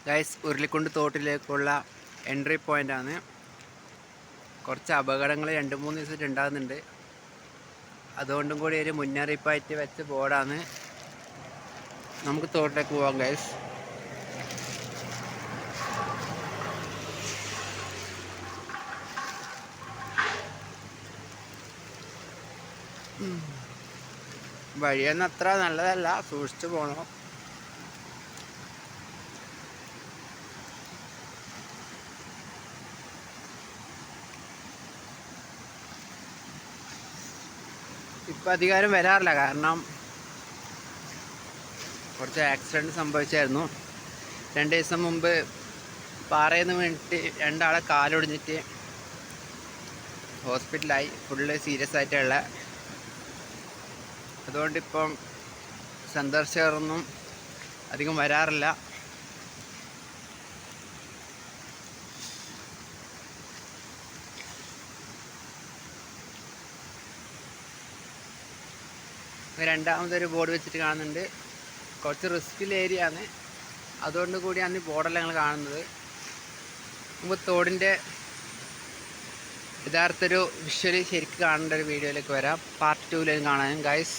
Guys, ഉരുളിക്കുണ്ട് തോട്ടിലേക്കുള്ള entry പോയിൻ്റാണ്. കുറച്ച് അപകടങ്ങൾ 2-3 ദിവസമായിട്ട് ഉണ്ടാകുന്നുണ്ട്. അതുകൊണ്ടും കൂടി ഒരു മുന്നറിയിപ്പായിട്ട് വെച്ച ബോർഡാണ്. നമുക്ക് തോട്ടിലേക്ക് പോകാം ഗൈസ്. വഴിയൊന്നും അത്ര നല്ലതല്ല, സൂക്ഷിച്ചു പോകണം. ഇപ്പം അധികാരം വരാറില്ല, കാരണം കുറച്ച് ആക്സിഡൻറ്റ് സംഭവിച്ചായിരുന്നു. 2 ദിവസം മുമ്പ് പാറയിൽ നിന്ന് വീണിട്ട് 2 ആളെ കാലൊടിഞ്ഞിട്ട് ഹോസ്പിറ്റലായി. ഫുള്ള് സീരിയസ് ആയിട്ടുള്ള. അതുകൊണ്ടിപ്പം സന്ദർശകരൊന്നും അധികം വരാറില്ല. രണ്ടാമതൊരു ബോർഡ് വെച്ചിട്ട് കാണുന്നുണ്ട്. കുറച്ച് റിസ്കിൽ ഏരിയ ആണ്, അതുകൊണ്ട് കൂടിയാണ് ഈ ബോർഡെല്ലാം ഞങ്ങൾ കാണുന്നത്. നമുക്ക് തോടിൻ്റെ യഥാർത്ഥ ഒരു വിഷ്വലി ശരിക്കും കാണേണ്ട ഒരു വീഡിയോയിലേക്ക് വരാം. പാർട്ട് 2 കാണാനും ഗൈസ്.